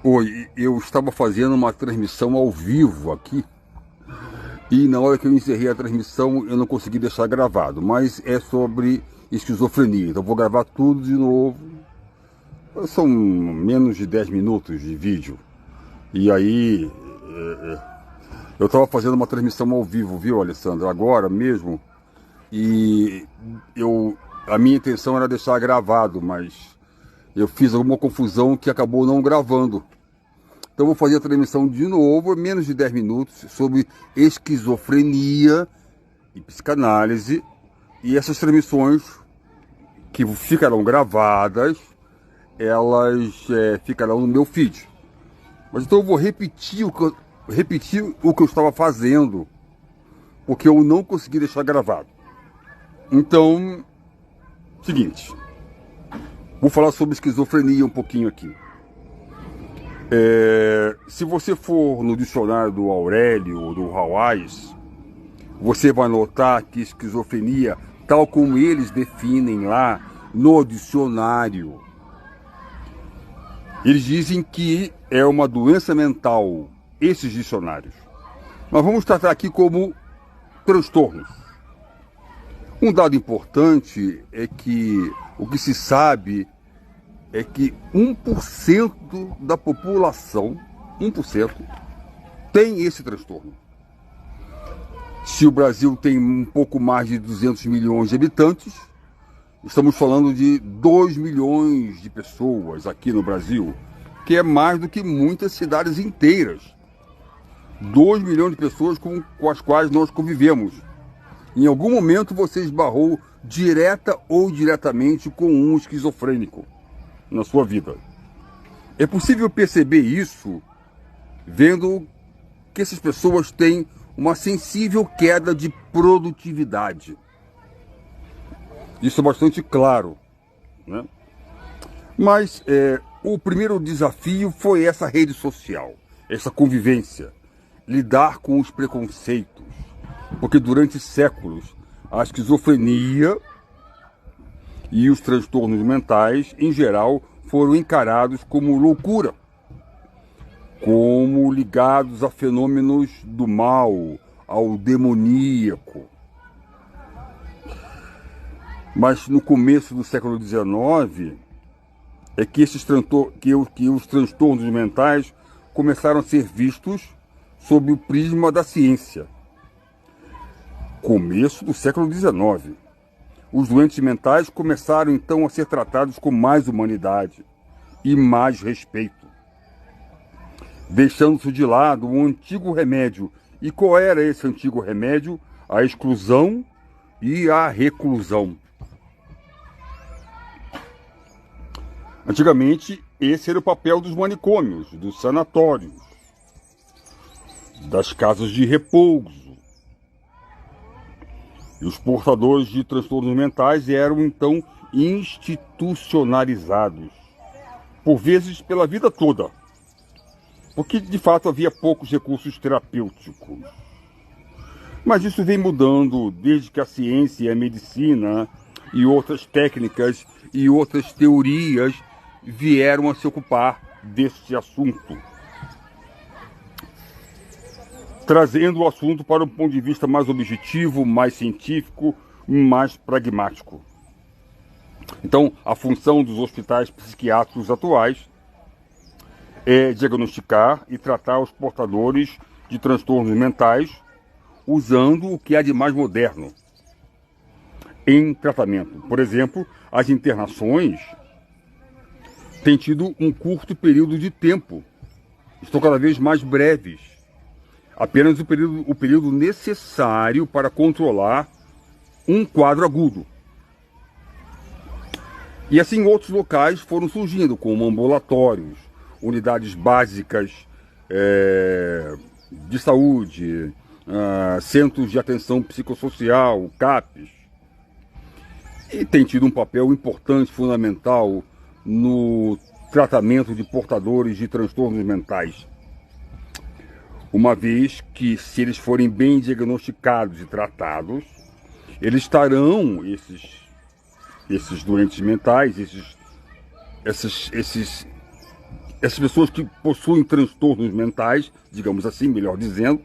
Oi, eu estava fazendo uma transmissão ao vivo aqui e na hora que eu encerrei a transmissão eu não consegui deixar gravado, mas é sobre esquizofrenia, então vou gravar tudo de novo. São menos de 10 minutos de vídeo e aí eu estava fazendo uma transmissão ao vivo, viu, Alessandra, agora mesmo, e a minha intenção era deixar gravado, mas eu fiz alguma confusão que acabou não gravando. Então vou fazer a transmissão de novo, menos de 10 minutos, sobre esquizofrenia e psicanálise. E essas transmissões que ficarão gravadas, elas ficarão no meu feed. Mas então eu vou repetir o que eu estava fazendo, porque eu não consegui deixar gravado. Então, seguinte, vou falar sobre esquizofrenia um pouquinho aqui. Se você for no dicionário do Aurélio ou do Hawais, você vai notar que esquizofrenia, tal como eles definem lá no dicionário, eles dizem que é uma doença mental, esses dicionários. Mas vamos tratar aqui como transtornos. Um dado importante é que o que se sabe é que 1% da população, 1%, tem esse transtorno. Se o Brasil tem um pouco mais de 200 milhões de habitantes, estamos falando de 2 milhões de pessoas aqui no Brasil, que é mais do que muitas cidades inteiras. 2 milhões de pessoas com as quais nós convivemos. Em algum momento você esbarrou direta ou indiretamente com um esquizofrênico na sua vida. É possível perceber isso vendo que essas pessoas têm uma sensível queda de produtividade. Isso é bastante claro, né? Mas o primeiro desafio foi essa rede social, essa convivência, lidar com os preconceitos, porque durante séculos a esquizofrenia e os transtornos mentais, em geral, foram encarados como loucura, como ligados a fenômenos do mal, ao demoníaco. Mas no começo do século XIX é que os transtornos mentais começaram a ser vistos sob o prisma da ciência. Começo do século XIX. Os doentes mentais começaram então a ser tratados com mais humanidade e mais respeito, deixando-se de lado um antigo remédio. E qual era esse antigo remédio? A exclusão e a reclusão. Antigamente, esse era o papel dos manicômios, dos sanatórios, das casas de repouso. E os portadores de transtornos mentais eram, então, institucionalizados, por vezes pela vida toda, porque, de fato, havia poucos recursos terapêuticos. Mas isso vem mudando desde que a ciência e a medicina e outras técnicas e outras teorias vieram a se ocupar deste assunto, trazendo o assunto para um ponto de vista mais objetivo, mais científico, mais pragmático. Então, a função dos hospitais psiquiátricos atuais é diagnosticar e tratar os portadores de transtornos mentais usando o que há de mais moderno em tratamento. Por exemplo, as internações têm tido um curto período de tempo, estão cada vez mais breves. Apenas o período necessário para controlar um quadro agudo. E assim outros locais foram surgindo, como ambulatórios, unidades básicas de saúde, centros de atenção psicossocial, CAPs. E tem tido um papel importante, fundamental, no tratamento de portadores de transtornos mentais. Uma vez que, se eles forem bem diagnosticados e tratados, eles estarão, esses doentes mentais, essas pessoas que possuem transtornos mentais, digamos assim, melhor dizendo,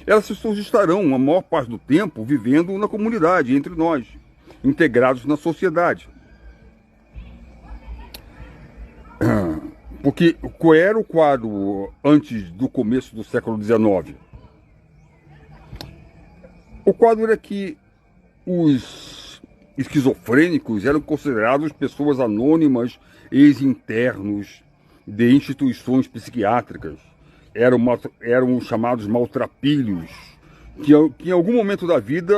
essas pessoas estarão a maior parte do tempo vivendo na comunidade, entre nós, integrados na sociedade. Porque qual era o quadro antes do começo do século XIX? O quadro era que os esquizofrênicos eram considerados pessoas anônimas, ex-internos de instituições psiquiátricas. Eram chamados maltrapilhos, que em algum momento da vida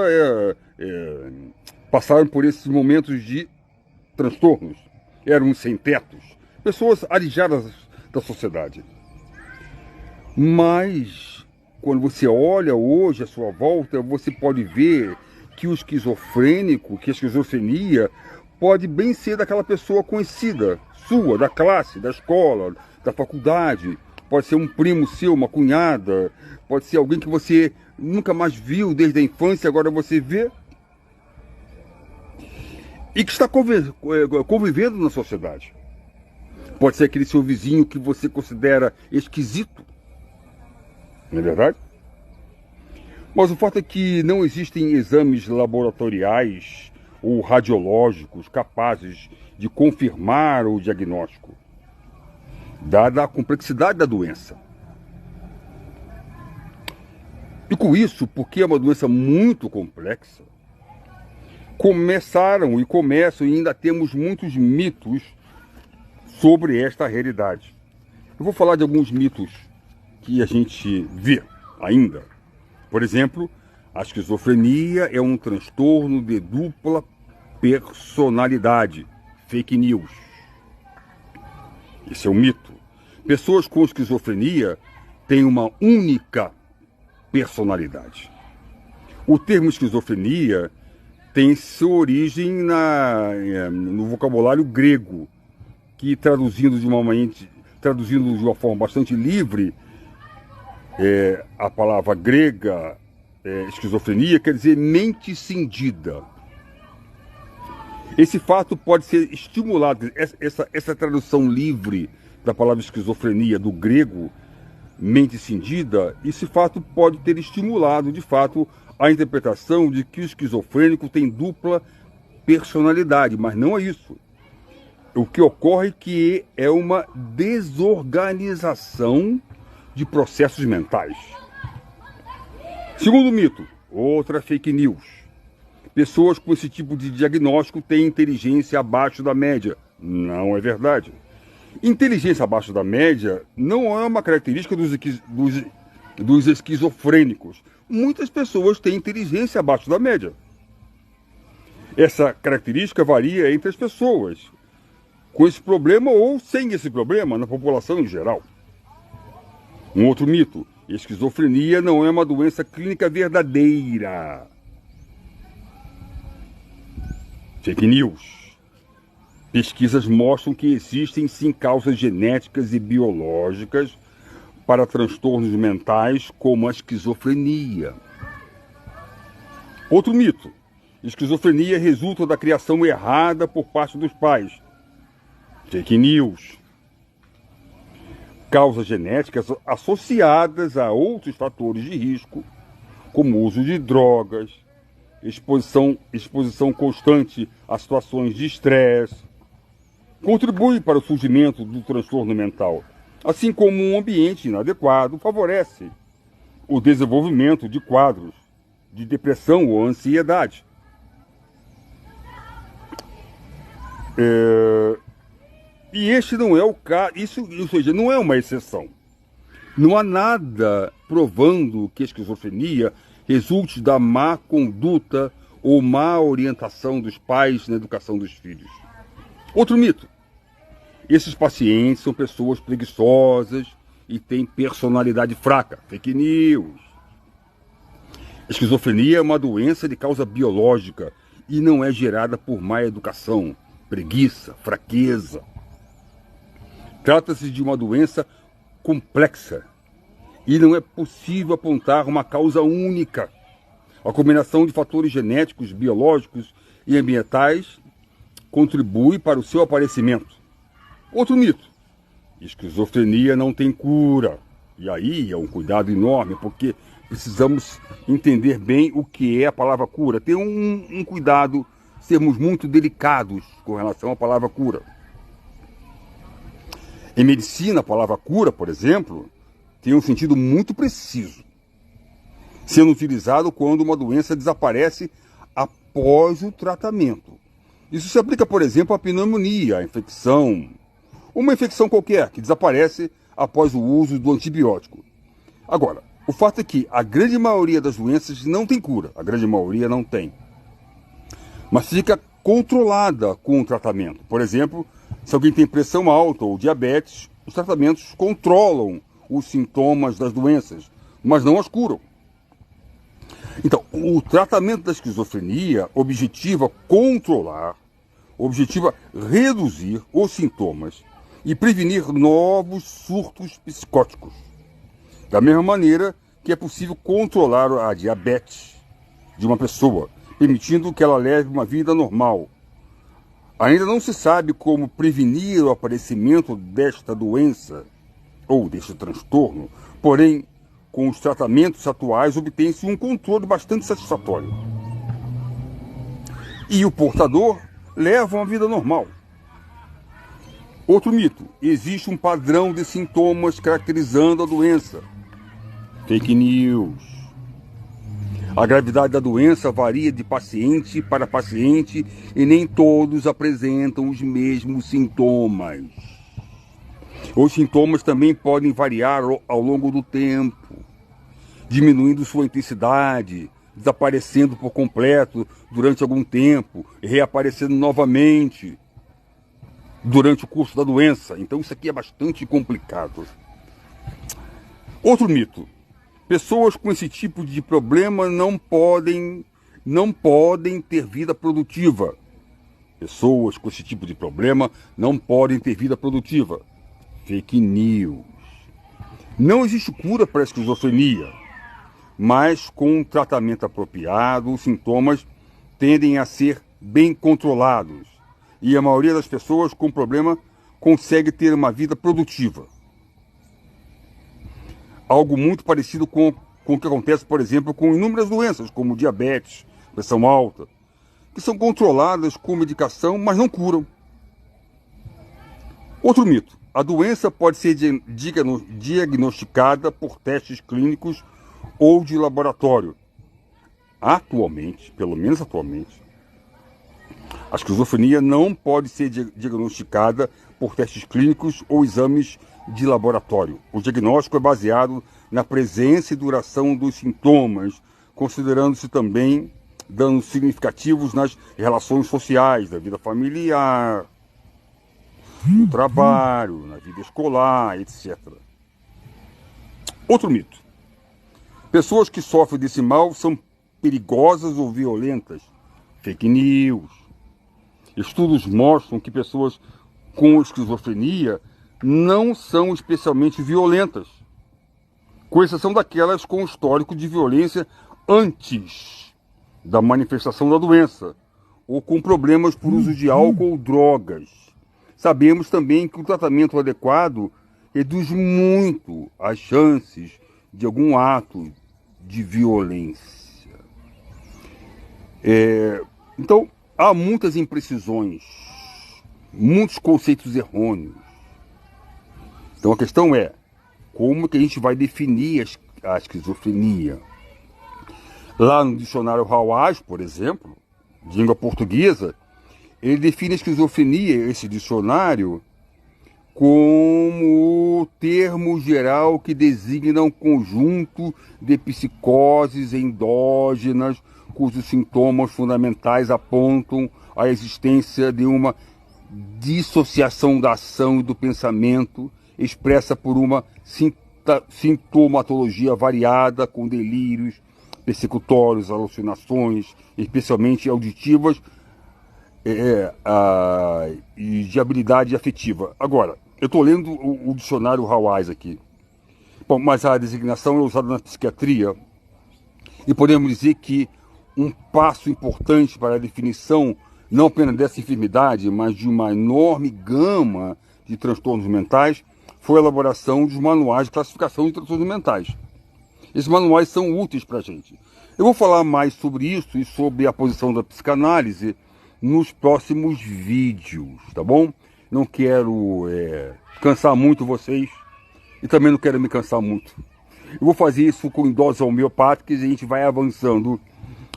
passaram por esses momentos de transtornos. Eram sem-tetos, pessoas alijadas da sociedade. Mas, quando você olha hoje à sua volta, você pode ver que o esquizofrênico, que a esquizofrenia, pode bem ser daquela pessoa conhecida, sua, da classe, da escola, da faculdade. Pode ser um primo seu, uma cunhada, pode ser alguém que você nunca mais viu desde a infância, agora você vê. E que está convivendo na sociedade. Pode ser aquele seu vizinho que você considera esquisito. Não é verdade? Mas o fato é que não existem exames laboratoriais ou radiológicos capazes de confirmar o diagnóstico, dada a complexidade da doença. E com isso, porque é uma doença muito complexa, começaram e começam e ainda temos muitos mitos sobre esta realidade. Eu vou falar de alguns mitos que a gente vê ainda. Por exemplo, a esquizofrenia é um transtorno de dupla personalidade. Fake news. Esse é um mito. Pessoas com esquizofrenia têm uma única personalidade. O termo esquizofrenia tem sua origem no vocabulário grego, que traduzindo de uma forma bastante livre, a palavra grega esquizofrenia quer dizer mente cindida. Esse fato pode ser estimulado, essa tradução livre da palavra esquizofrenia do grego, mente cindida, esse fato pode ter estimulado, de fato, a interpretação de que o esquizofrênico tem dupla personalidade, mas não é isso. O que ocorre é que é uma desorganização de processos mentais. Segundo mito, outra fake news. Pessoas com esse tipo de diagnóstico têm inteligência abaixo da média. Não é verdade. Inteligência abaixo da média não é uma característica dos esquizofrênicos. Muitas pessoas têm inteligência abaixo da média. Essa característica varia entre as pessoas, com esse problema ou sem esse problema, na população em geral. Um outro mito: esquizofrenia não é uma doença clínica verdadeira. Fake news. Pesquisas mostram que existem sim causas genéticas e biológicas para transtornos mentais como a esquizofrenia. Outro mito: esquizofrenia resulta da criação errada por parte dos pais. Fake news. Causas genéticas associadas a outros fatores de risco, como o uso de drogas, exposição constante a situações de estresse, contribui para o surgimento do transtorno mental, assim como um ambiente inadequado favorece o desenvolvimento de quadros de depressão ou ansiedade. E este não é o caso, ou seja, não é uma exceção. Não há nada provando que a esquizofrenia resulte da má conduta ou má orientação dos pais na educação dos filhos. Outro mito: esses pacientes são pessoas preguiçosas e têm personalidade fraca. Fake news. A esquizofrenia é uma doença de causa biológica e não é gerada por má educação, preguiça, fraqueza. Trata-se de uma doença complexa e não é possível apontar uma causa única. A combinação de fatores genéticos, biológicos e ambientais contribui para o seu aparecimento. Outro mito: esquizofrenia não tem cura. E aí é um cuidado enorme, porque precisamos entender bem o que é a palavra cura. Ter um cuidado, sermos muito delicados com relação à palavra cura. Em medicina, a palavra cura, por exemplo, tem um sentido muito preciso, sendo utilizado quando uma doença desaparece após o tratamento. Isso se aplica, por exemplo, à pneumonia, à infecção, uma infecção qualquer que desaparece após o uso do antibiótico. Agora, o fato é que a grande maioria das doenças não tem cura, a grande maioria não tem, mas fica controlada com o tratamento. Por exemplo, se alguém tem pressão alta ou diabetes, os tratamentos controlam os sintomas das doenças, mas não as curam. Então, o tratamento da esquizofrenia objetiva controlar, objetiva reduzir os sintomas e prevenir novos surtos psicóticos. Da mesma maneira que é possível controlar a diabetes de uma pessoa, permitindo que ela leve uma vida normal. Ainda não se sabe como prevenir o aparecimento desta doença ou deste transtorno, porém, com os tratamentos atuais obtém-se um controle bastante satisfatório. E o portador leva uma vida normal. Outro mito: existe um padrão de sintomas caracterizando a doença. Fake news. A gravidade da doença varia de paciente para paciente e nem todos apresentam os mesmos sintomas. Os sintomas também podem variar ao longo do tempo, diminuindo sua intensidade, desaparecendo por completo durante algum tempo e reaparecendo novamente durante o curso da doença. Então isso aqui é bastante complicado. Outro mito: pessoas com esse tipo de problema não podem ter vida produtiva. Pessoas com esse tipo de problema não podem ter vida produtiva. Fake news. Não existe cura para a esquizofrenia, mas com um tratamento apropriado, os sintomas tendem a ser bem controlados e a maioria das pessoas com problema consegue ter uma vida produtiva. Algo muito parecido com o que acontece, por exemplo, com inúmeras doenças, como diabetes, pressão alta, que são controladas com medicação, mas não curam. Outro mito: a doença pode ser diagnosticada por testes clínicos ou de laboratório. Atualmente, pelo menos atualmente, a esquizofrenia não pode ser diagnosticada por testes clínicos ou exames de laboratório. O diagnóstico é baseado na presença e duração dos sintomas, considerando-se também danos significativos nas relações sociais, da vida familiar, no trabalho, na vida escolar, etc. Outro mito: pessoas que sofrem desse mal são perigosas ou violentas. Fake news. Estudos mostram que pessoas com esquizofrenia não são especialmente violentas, com exceção daquelas com histórico de violência antes da manifestação da doença, ou com problemas por uso de álcool ou drogas. Sabemos também que o tratamento adequado reduz muito as chances de algum ato de violência. Então, há muitas imprecisões, muitos conceitos errôneos. Então a questão é, como que a gente vai definir a esquizofrenia? Lá no dicionário Hawaj, por exemplo, de língua portuguesa, ele define a esquizofrenia, esse dicionário, como termo geral que designa um conjunto de psicoses endógenas cujos sintomas fundamentais apontam a existência de uma dissociação da ação e do pensamento, expressa por uma sintomatologia variada, com delírios persecutórios, alucinações, especialmente auditivas, e de habilidade afetiva. Agora, eu estou lendo o dicionário Hawaj aqui. Bom, mas a designação é usada na psiquiatria e podemos dizer que um passo importante para a definição não apenas dessa enfermidade, mas de uma enorme gama de transtornos mentais, foi a elaboração dos manuais de classificação de transtornos mentais. Esses manuais são úteis para a gente. Eu vou falar mais sobre isso e sobre a posição da psicanálise nos próximos vídeos, tá bom? Não quero cansar muito vocês e também não quero me cansar muito. Eu vou fazer isso com doses homeopáticas e a gente vai avançando,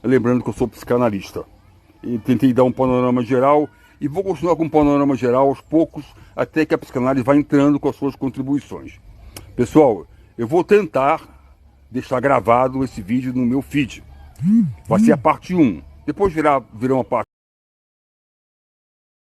lembrando que eu sou psicanalista. E tentei dar um panorama geral e vou continuar com um panorama geral aos poucos, até que a psicanálise vai entrando com as suas contribuições. Pessoal, eu vou tentar deixar gravado esse vídeo no meu feed. Vai ser a parte 1. Depois virá uma parte